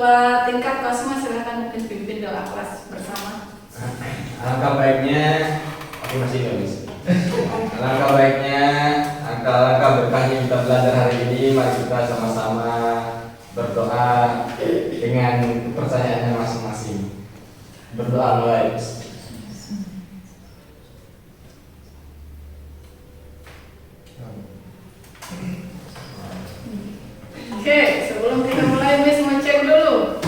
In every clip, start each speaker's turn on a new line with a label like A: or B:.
A: Ketua tingkat Kosma, silakan mungkin pimpin doa kelas bersama.
B: Alangkah baiknya, aku masih nggak bisa. Alangkah baiknya, alangkah berkahnya kita belajar hari ini. Mari kita sama-sama berdoa dengan kepercayaannya masing-masing. Berdoa mulai.
A: Oke, sebelum kita mulai, Miss mau cek dulu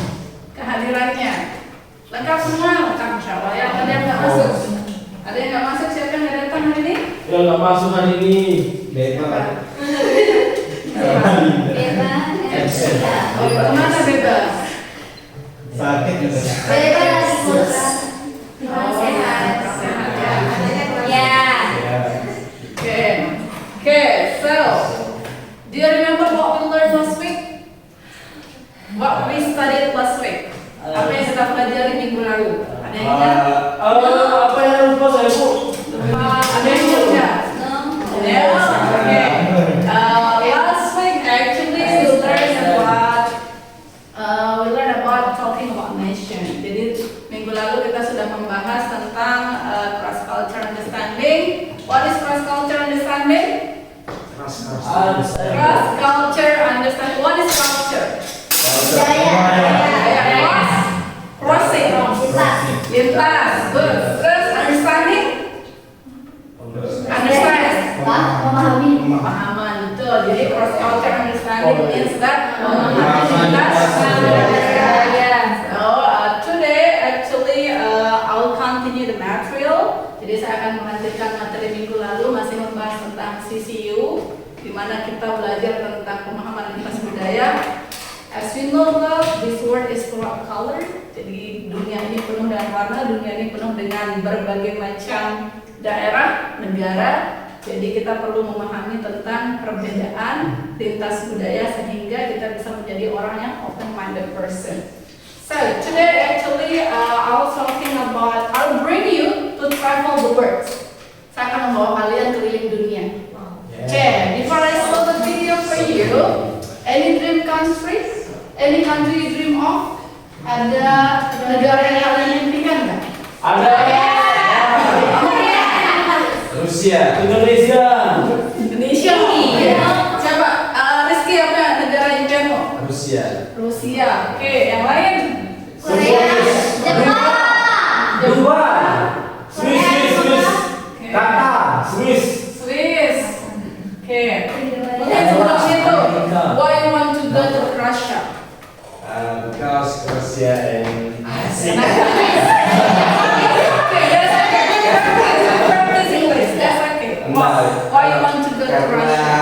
A: kehadirannya. Lengkap semua, lengkap insya Allah ya. Ada yang nggak masuk? Ada yang nggak masuk? Siapa yang nggak datang hari ini?
C: Yang nggak masuk hari ini.
A: Beba.
D: Beba.
A: Kemana Beba?
B: Sakit juga.
D: Beba lagi kurus. Sehat. Ya.
A: Okay, so do you remember what we learned last week? What we studied last week? Apa yang kita pelajari minggu lalu? Ada yang ingat?
C: Apa yang lupa saya, Bu?
A: Ada yang ingat nggak? Yeah, okay. Last week actually we learned about talking about nation. Jadi minggu lalu kita sudah membahas tentang cross culture understanding. What is cross culture understanding? Cross culture understanding. What is culture? Crossing. Lintas. Good. Terus understanding? Understand.
D: Memahami.
A: Pemahaman, betul. Jadi cross culture understanding means that memahami lintas. So today actually I will continue the material. Jadi saya akan melanjutkan materi minggu lalu, masih membahas tentang CCU, di mana kita belajar tentang pemahaman lintas budaya. As we know that this world is full of color. Jadi dunia ini penuh dengan warna, dunia ini penuh dengan berbagai macam daerah, negara. Jadi kita perlu memahami tentang perbedaan lintas budaya sehingga kita bisa menjadi orang yang open-minded person. So today actually I was talking about I'll bring you to travel the world. Saya akan membawa kalian keliling dunia. Okay, before I show the video for you, any dream country, any country you dream of? Ada negara yang kalian impikan nggak?
C: Ada.
B: Rusia.
C: Indonesia.
A: Indonesia. Coba Rizky, apa negara impianmu?
B: Rusia.
A: Rusia. Oke, yang lain?
D: Korea. Jepang.
C: Dubai. Swiss.
A: Oke.
C: Qatar. Swiss.
A: Swiss. Oke. Mungkin sebelum itu, why you want to go to Russia?
B: Because Rusia and
A: Okay, that's okay. Practice English. That's okay. Why you want to go to
B: karena
A: Russia?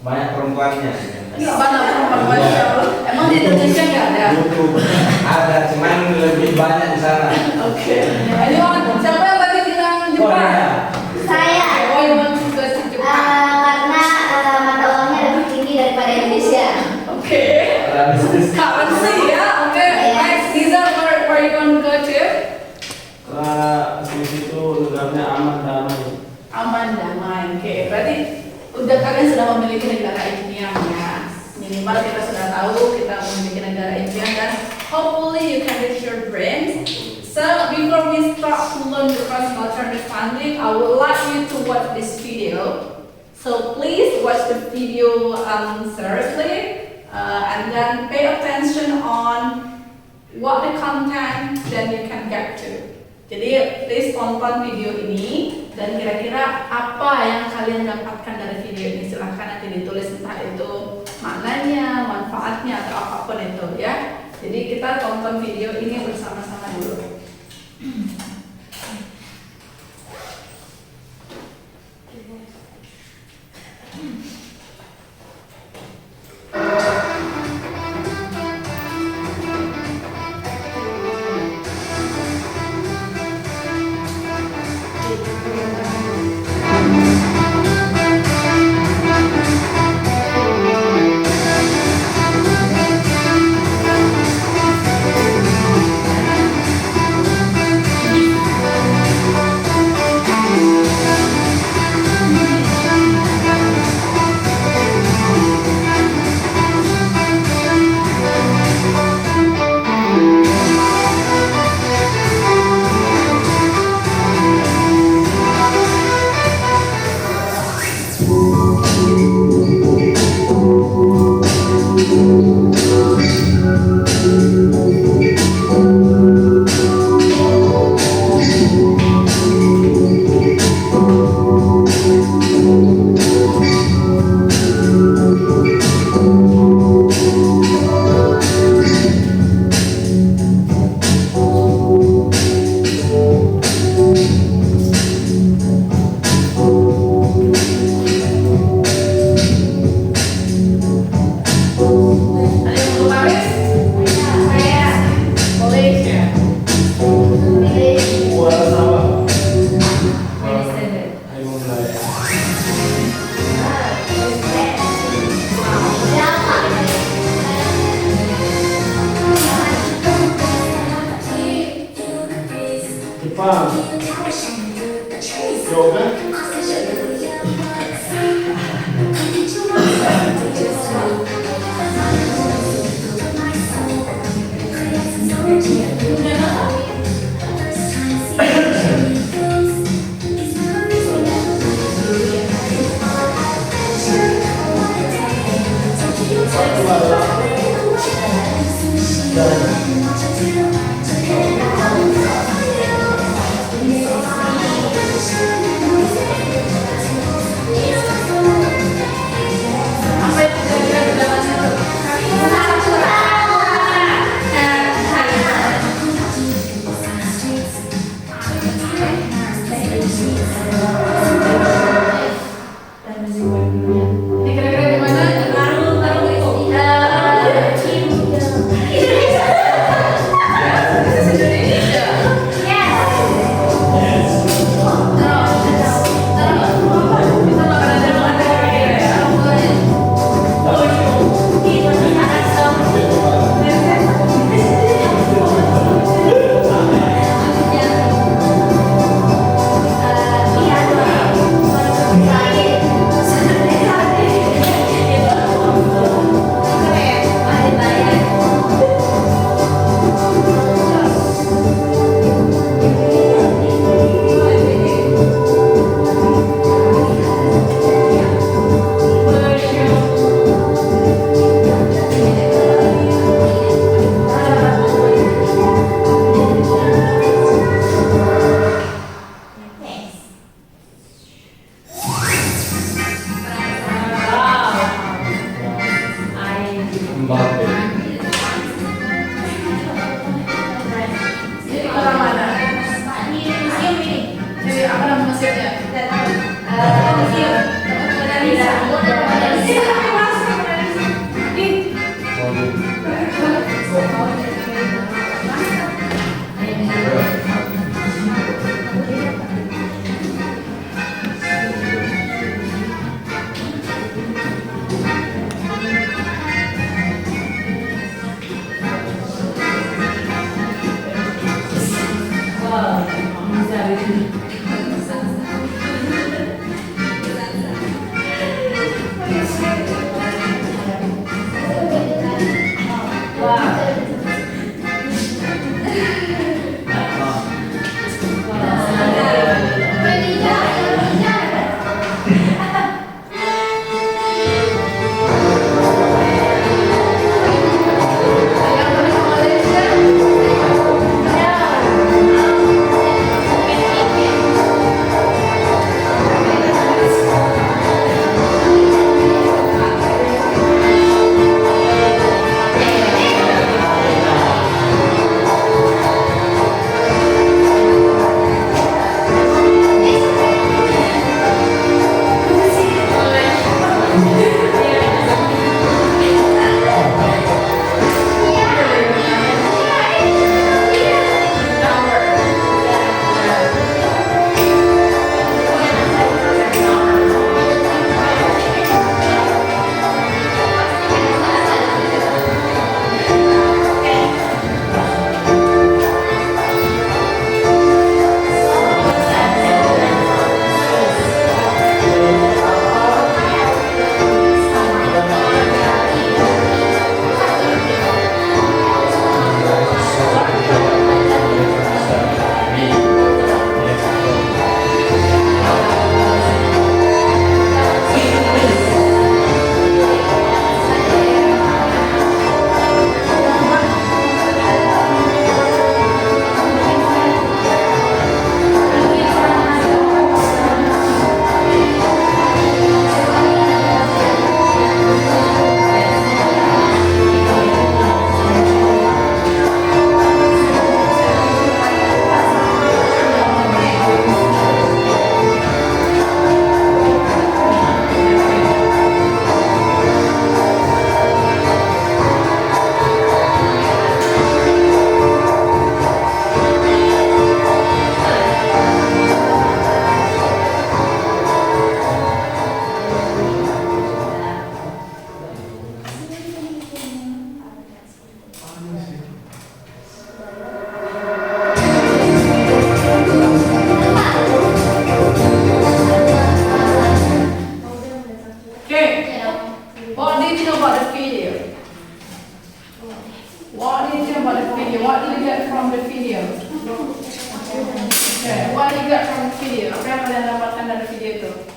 B: banyak perempuannya.
A: Mana perempuan Russia? Emang di Indonesia nggak ada?
B: Ada, cuman lebih banyak di sana.
A: Oke. Anyone? Siapa yang tadi bilang Jepang?
D: Saya.
A: Why you want to go to Jepang?
D: Karena mata uangnya lebih tinggi daripada Indonesia.
A: Oke. Currency ya. Oke. Next, Giza, where you want to go to?
C: Swiss itu negaranya aman damai.
A: Aman damai. Oke. Berarti udah kalian sudah memiliki negara impian ya. Minimal kita sudah tahu kita memiliki negara impian dan hopefully you can reach your dreams. So before we start to learn the cross culture understanding, I would like you to watch this video. So please watch the video seriously and then pay attention on what the content that you can get to. Jadi please tonton video ini dan kira-kira apa yang kalian dapatkan dari video ini, silahkan nanti ditulis entah itu maknanya, manfaatnya atau apapun itu ya. Jadi kita tonton video ini bersama-sama dulu. Ada yang mau Paris?
D: Saya
A: Malaysia.
D: English.
C: Kuala sama.
A: Malaysia.
C: Ayo mulai.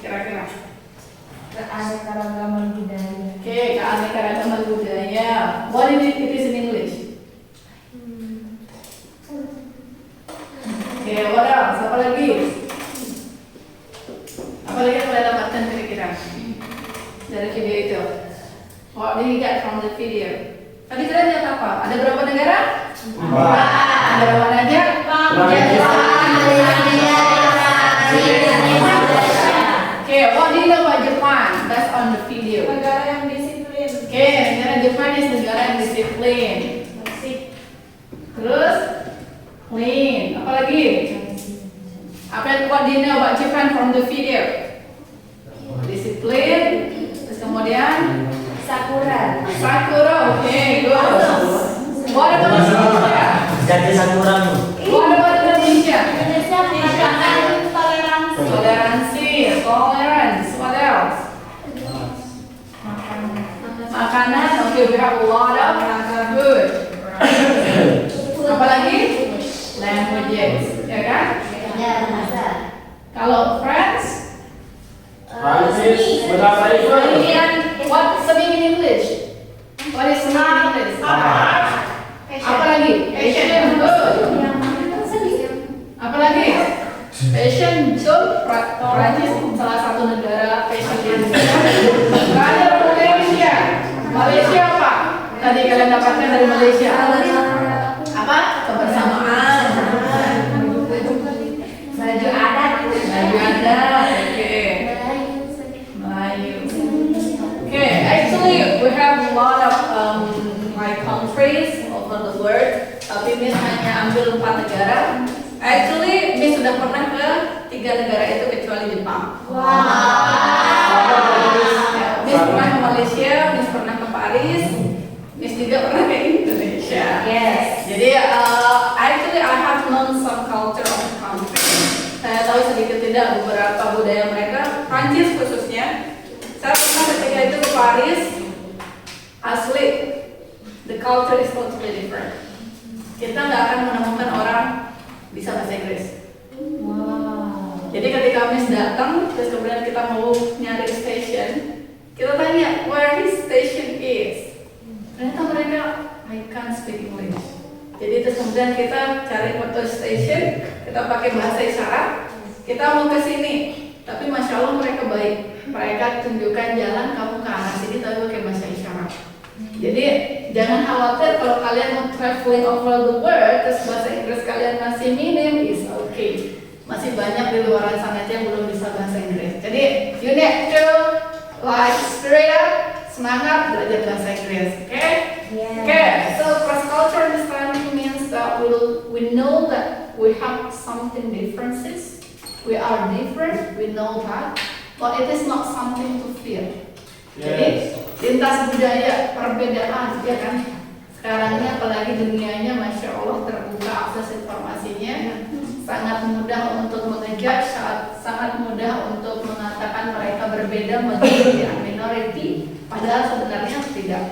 A: Kira-kira.
D: Keanekaragaman budaya.
A: Oke, keanekaragaman budaya. What is it is in English? Oke, what else? Apa lagi? Apa lagi yang kalian dapatkan kira-kira dari video itu? What did you get from the video? Tadi kalian lihat apa? Ada berapa negara? 4. Ada berapa aja? Okay, what do you know about Japan? That's on the video.
E: Negara yang disiplin.
A: Okay, negara Jepang is negara yang disiplin. Terus clean. Apa lagi? What do you know about Japan from the video? Disiplin. Terus kemudian
D: Sakura.
A: Sakura. Okay, good. What about Indonesia?
C: Jadi sakuran.
A: What about Indonesia?
D: Indonesia mengatakan toleransi.
A: Toleransi, tolerance. What else? Makanan. Okay, we have a lot of good. Apa lagi? Languages, ya kan?
D: Ya, bahasa.
A: Kalau friends,
C: Prancis, berapa itu?
A: kemudian what swimming in English? What is swimming in English? Apa lagi? Fashion, good. Apa lagi? Fashion, good. Prancis salah satu negara fashion di Indonesia. Ada Malaysia. Malaysia apa? Tadi kalian dapatkan dari Malaysia. Apa? Kebersamaan.
D: Baju adat.
A: Baju adat. Oke. Melayu. Okay, actually we have a lot of like countries over the world. Tapi Miss hanya ambil 4 negara. Actually Miss sudah pernah ke 3 negara itu kecuali Jepang. Miss pernah ke Malaysia, Miss pernah ke Paris, Miss juga pernah ke Indonesia.
D: Yes.
A: Jadi actually I have known some culture of the country. Saya tahu sedikit tidak beberapa budaya mereka, Prancis khususnya. Saya pernah ketika itu ke Paris, asli, the culture is totally different. Kita nggak akan menemukan orang bisa bahasa Inggris. Jadi ketika Miss datang, terus kemudian kita mau nyari station, kita tanya where his station is. Ternyata mereka I can't speak English. Jadi terus kemudian kita cari foto station, kita pakai bahasa isyarat, kita mau ke sini. Tapi masya Allah mereka baik. Mereka tunjukkan jalan kamu ke arah sini tapi pakai bahasa isyarat. Jadi jangan khawatir kalau kalian mau traveling over the world terus bahasa Inggris kalian masih minim, is okay. Masih banyak di luar sana yang belum bisa bahasa Inggris. Jadi you need to like straight up semangat belajar bahasa Inggris, okay?
D: Yeah.
A: Okay, so cross culture understanding means that we know that we have something differences. We are different, we know that, but it is not something to fear. Jadi lintas budaya, perbedaan, ya kan? Sekarang ini apalagi dunianya, masya Allah terbuka akses informasinya, sangat mudah untuk mengejudge, sangat mudah untuk mengatakan mereka berbeda menjadi minority, padahal sebenarnya tidak.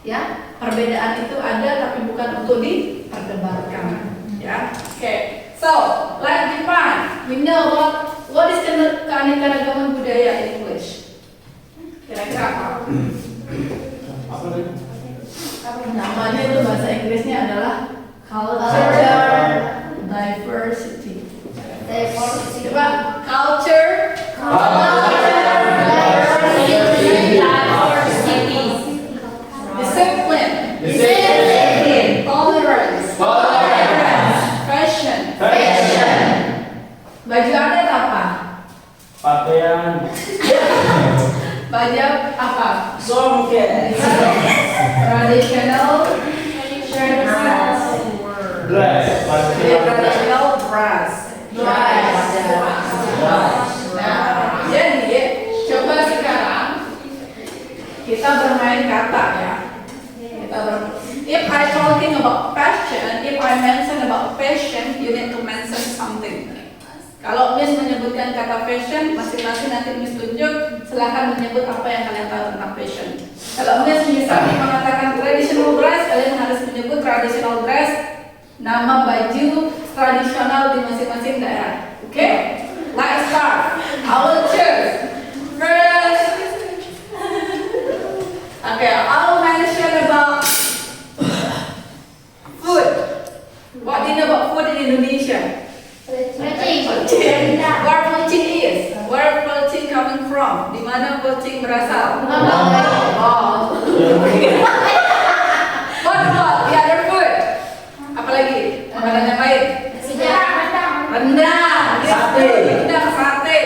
A: Ya, perbedaan itu ada tapi bukan untuk diperdebatkan. Ya, oke. So, like Japan, we know what is keanekaragaman budaya in English. Kira-kira apa?
C: Apa lagi?
A: Namanya itu bahasa Inggrisnya adalah culture diversity. Coba culture discipline, tolerance, fashion. Baju adat apa?
C: Pakaian.
A: Baju apa?
C: Songket.
A: Traditional
C: Dress.
A: traditional dress. Nah, jadi coba sekarang kita bermain kata ya. If I talking about fashion, if I mention about fashion, you need to mention something. Kalau Miss menyebutkan kata fashion, masing-masing nanti Miss tunjuk, silahkan menyebut apa yang kalian tahu tentang fashion. Kalau Miss misalnya mengatakan traditional dress, kalian harus menyebut traditional dress, nama baju tradisional di masing-masing daerah. Oke? Let's start. I will choose first. Okay, I'll mention about food. What do you know about food in Indonesia? Poutine. Where poutine is? Where poutine coming from? Di mana poutine berasal? Oh. What about the other food? Apalagi? Makanan yang lain? Rendang.
C: Sate.
A: Rendang, sate.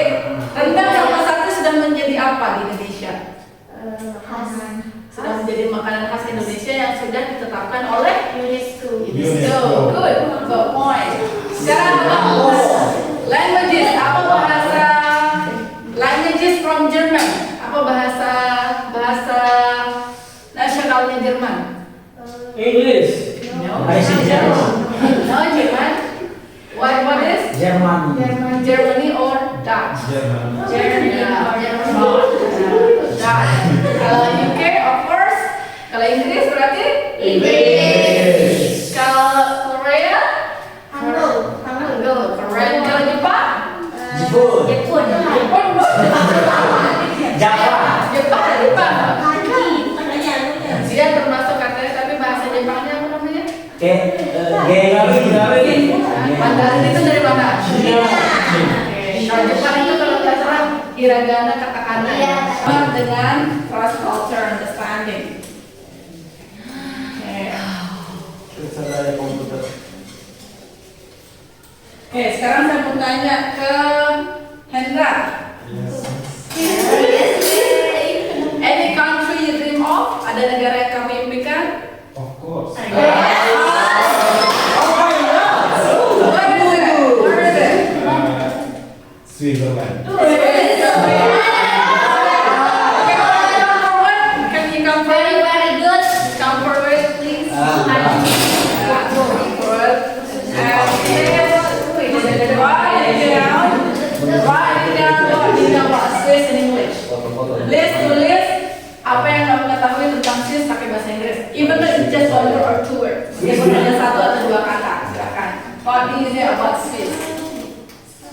A: Rendang sama sate sudah menjadi apa di Indonesia? Sudah menjadi makanan khas Indonesia yang sudah ditetapkan oleh UNESCO. Good. Good point. Sekarang apa? Languages. Apa bahasa? Languages from German. Apa bahasa nasionalnya Jerman?
C: English.
A: No.
C: I say German.
A: No, Jerman. What is?
C: Jerman.
A: Germany or Dutch?
C: Jerman.
A: Dutch. Kalau UK, of course. Kalau Inggris berarti?
C: English.
A: Kalau Korea? Korea. Kalau Jepang?
C: Jepun. Java.
A: Jepang. Dia termasuk katanya, tapi bahasa Jepangnya apa namanya? Mandarin itu dari mana? Kalau Jepang itu kalau nggak salah hiragana katakana ya. Dengan cross culture understanding. Oke, sekarang saya mau tanya ke Hendra. Any country you dream of? Ada negara yang kamu impikan?
C: Of course.
A: Where is it?
E: Switzerland.
A: Can you come forward? Come forward, please. Write down what you know about Swiss in English. Tulis apa yang kamu ketahui tentang Swiss pakai bahasa Inggris. Even though it's just one word or two words. Meskipun hanya satu atau dua kata, silakan. What do you know about Swiss?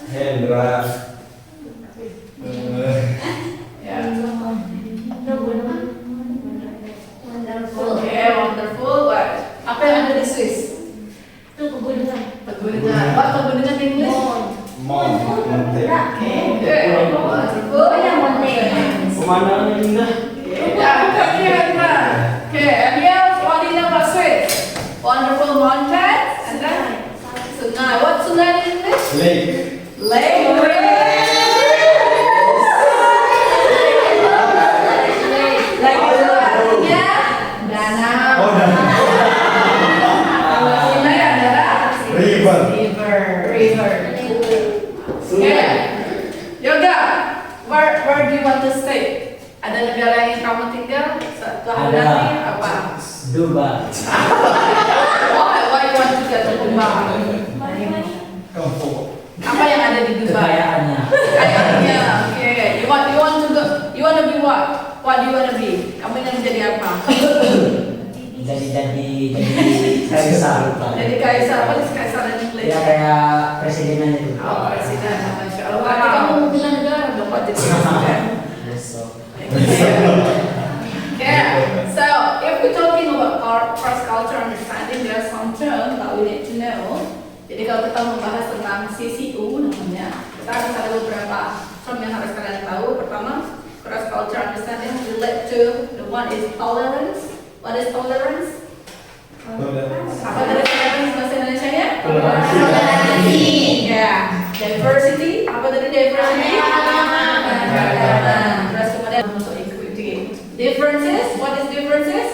B: Hendra.
A: Yeah. Okay, wonderful. What? Apa yang ada di Swiss? Pegunungan. What pegunungan in English?
E: Monte.
A: Okay, good. Wonderful.
C: Pemandangan yang indah.
A: Okay, and else, what do you know about Swiss? Wonderful mountains, and then sungai. What sungai in English?
E: Lake.
A: Lake. Artinya danau.
E: Oh, danau.
A: Kalau sungai adalah
E: River.
A: River. Okay. Yoga, where do you want to stay? Ada negara yang kamu tinggal setelah nanti apa?
C: Dubai.
A: Why you want to go to Dubai?
E: Comfort.
A: Apa yang ada di Dubai?
C: Kekayaannya.
A: Kayaknya, okay. You want to go? You want to be what? What do you want to be? Kamu ingin menjadi apa?
C: Jadi kaisar.
A: Jadi kaisar. Apa sih kaisar in English?
C: Ya kayak presidenan itu.
A: Oh, presiden. Masya Allah. Berarti kamu mau punya negara dong, Pak, jadi presiden.
C: Besok.
A: Yeah. So, if we're talking about cross culture understanding, there are some terms that we need to know. Jadi kalau kita membahas tentang CCU namanya, kita harus ada beberapa term yang harus kalian tahu. Pertama, cross culture understanding relate to the one is tolerance. What is tolerance? Apa tadi tolerance bahasa Indonesia-nya?
C: Toleransi.
A: Ya. Diversity. Apa tadi diversity? Terus kemudian untuk equity. Differences. What is differences?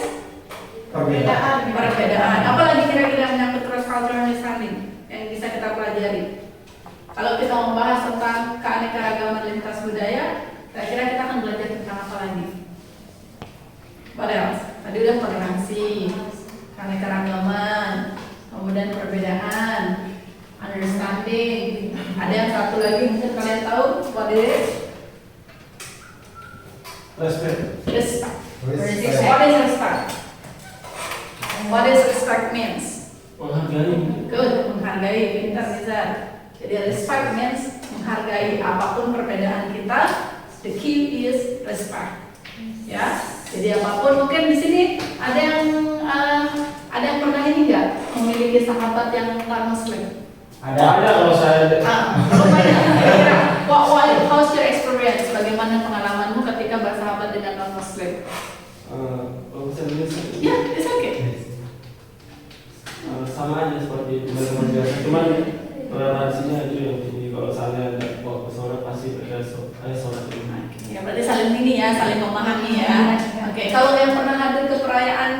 A: Perbedaan. Apa lagi kira-kira menyangkut cross culture understanding yang bisa kita pelajari? Kalau kita membahas tentang keanekaragaman lintas budaya, kira-kira kita akan belajar tentang apa lagi? What else? Tadi udah toleransi, keanekaragaman, kemudian perbedaan, understanding. Ada yang satu lagi mungkin kalian tahu, what is it?
E: Respect.
A: Respect.
E: Respect.
A: What is respect? What does respect means?
C: Menghargai.
A: Good, menghargai, pintar, bisa. Jadi respect means menghargai apapun perbedaan kita. The key is respect. Ya, jadi apapun mungkin di sini ada yang pernah ini nggak memiliki sahabat yang non Muslim?
C: Ada.
E: kalau saya
A: Rupanya, how's your experience? Bagaimana pengalamanmu ketika bersahabat dengan non Muslim?
E: kalau saya lihat
A: Ya, it's okay.
E: sama aja seperti teman-teman biasa, cuman toleransinya itu yang tinggi. Kalau saya bawa ke sholat pasti ada sholat ini.
A: Ya, berarti saling ini ya, saling memahami ya. Oke, kalau yang pernah hadir ke perayaan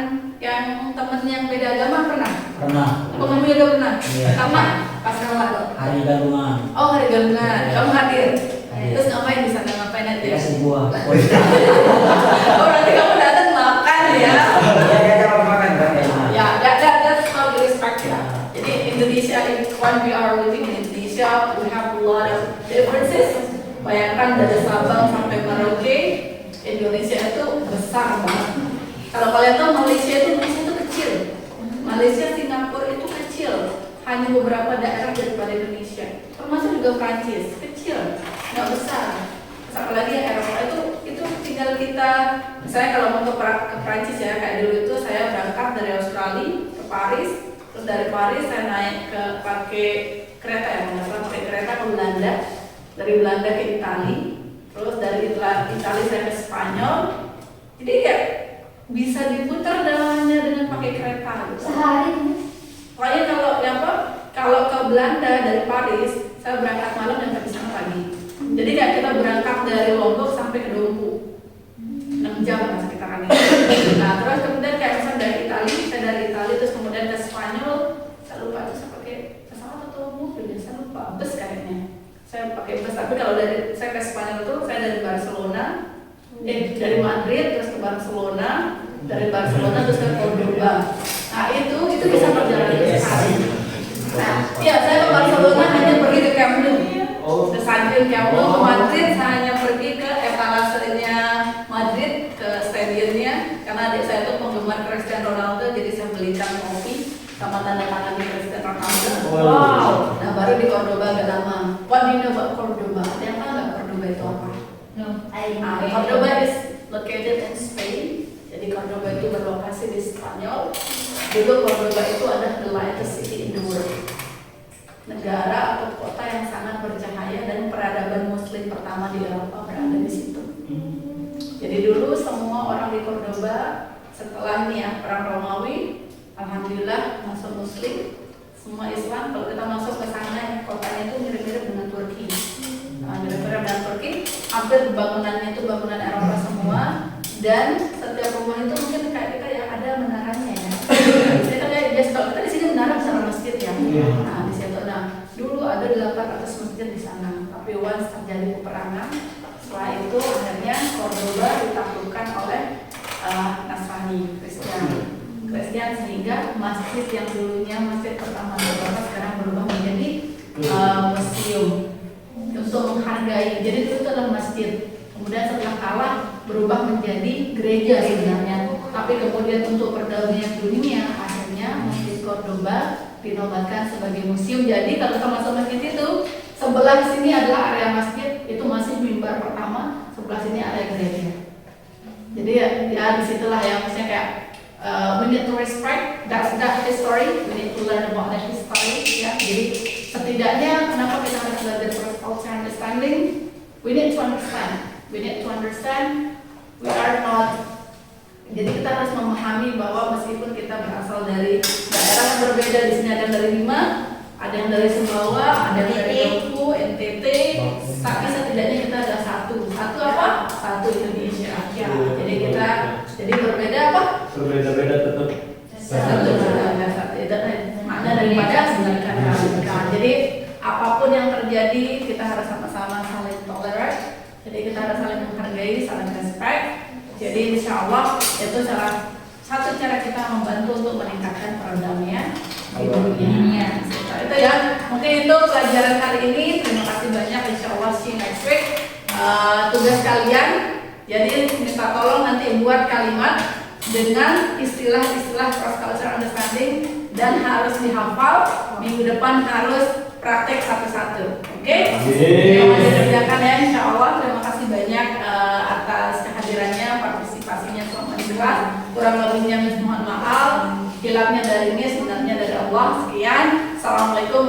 A: yang temennya yang beda agama pernah?
C: Pernah.
A: Kamu juga pernah?
C: Iya.
A: Sama? Pas Ramadan?
C: Hari gabungan.
A: Oh, hari gabungan. Kamu hadir?
C: Hadir.
A: Terus ngapain di sana? Ngapain aja?
C: Dikasih buah.
A: Oh, berarti kamu datang makan ya?
C: Iya, dia dapat makan kan ya.
A: Ya, that's how we respect ya. Jadi Indonesia, when we are living in Indonesia, we have a lot of differences. Bayangkan dari Sabang sampai Merauke, Indonesia itu besar banget. Kalau kalian tahu Malaysia itu kecil. Malaysia, Singapura itu kecil. Hanya beberapa daerah daripada Indonesia. Termasuk juga Prancis, kecil, nggak besar. Terus apalagi Eropa itu tinggal kita. Misalnya kalau mau ke Prancis ya, kayak dulu itu saya berangkat dari Australia ke Paris. Terus dari Paris saya naik pakai kereta ya, pakai kereta ke Belanda. Dari Belanda ke Italia, terus dari Italia saya ke Spanyol. Jadi ya bisa diputar dalamnya dengan pakai kereta gitu.
D: Sehari.
A: Pokoknya kalau ke Belanda dari Paris, saya berangkat malam dan sampai sana pagi. Jadi kayak kita berangkat dari Lombok sampai ke Dompu, 6 jam lah sekitaran itu. Nah terus kemudian kayak misalnya saya dari Italia terus kemudian ke Spanyol, saya lupa itu saya pakai pesawat atau mobil, saya lupa, bus kayaknya. Saya pakai bus, tapi kalau saya ke Spanyol itu saya dari Barcelona, dari Madrid terus ke Barcelona, dari Barcelona terus ke Cordoba. Nah itu bisa perjalanan sehari. Nah, iya saya ke Barcelona hanya pergi ke Camp Nou, ke stadion Camp Nou. Ke Madrid saya hanya pergi ke etalasenya Madrid, ke stadionnya, karena adik saya itu penggemar Cristiano Ronaldo, jadi saya belikan kopi sama tanda tangan di Cristiano Ronaldo. Wow. Nah baru di Cordoba agak lama. What do you know about Cordoba? Ada yang tahu nggak Cordoba itu apa?
D: No.
A: Cordoba is located in Spain. Jadi Cordoba itu berlokasi di Spanyol. Dulu Cordoba itu adalah the lightest city in the world. Negara atau kota yang sangat bercahaya dan peradaban Muslim pertama di Eropa berada di situ. Jadi dulu semua orang di Cordoba setelah ini ya perang Romawi, alhamdulillah masuk Muslim. Semua Islam, kalau kita masuk ke sana, kotanya itu mirip-mirip dengan Turki. Mirip-mirip dengan Turki, hampir bangunannya itu bangunan Eropa semua. Dan setiap rumah itu mungkin kayak kita ya ada menaranya ya. Kita kayak biasa kalau kita di sini menara besar masjid ya. Nah di situ, dulu ada 800 masjid di sana. Tapi once terjadi peperangan, setelah itu akhirnya Cordoba ditaklukkan oleh Nasrani, Kristen, sehingga masjid yang dulunya masjid pertama di Eropa sekarang berubah menjadi museum untuk menghargai. Jadi itu adalah masjid. Kemudian setelah kalah berubah menjadi gereja sebenarnya. Tapi kemudian untuk perdamaian dunia akhirnya Masjid Cordoba dinobatkan sebagai museum. Jadi kalau kita masuk masjid itu sebelah sini adalah area masjid, itu masih mimbar pertama, sebelah sini area gereja. Jadi ya disitulah ya maksudnya kayak we need to respect that history, we need to learn about that history ya. Jadi setidaknya kenapa kita harus belajar culture understanding? We need to understand. We are not. Jadi kita harus memahami bahwa meskipun kita berasal dari daerah yang berbeda, di sini ada yang dari Lima, ada yang dari Sumbawa, ada yang dari Maluku, NTT, tapi setidaknya kita ada satu apa? Satu Indonesia. Ya. Jadi berbeda apa?
E: Berbeda-beda tetap.
A: Satu makna daripada sebenarnya. Nah, jadi apapun yang terjadi kita harus sama-sama saling tolerate. Jadi kita harus saling menghargai, saling respect. Jadi insya Allah itu salah satu cara kita membantu untuk meningkatkan perdamaian di dunia. Itu ya, mungkin itu pelajaran kali ini. Terima kasih banyak. Insya Allah see you next week. Tugas kalian, jadi minta tolong nanti buat kalimat dengan istilah-istilah cross cultural understanding dan harus dihafal. Minggu depan harus praktek satu-satu. Oke? Yang dikerjakan ya, insya Allah. Terima kasih banyak atas kehadirannya, partisipasinya selama di kelas. Kurang lebihnya mohon maaf. Hilangnya dari ini sebenarnya dari Allah. Sekian. Assalamualaikum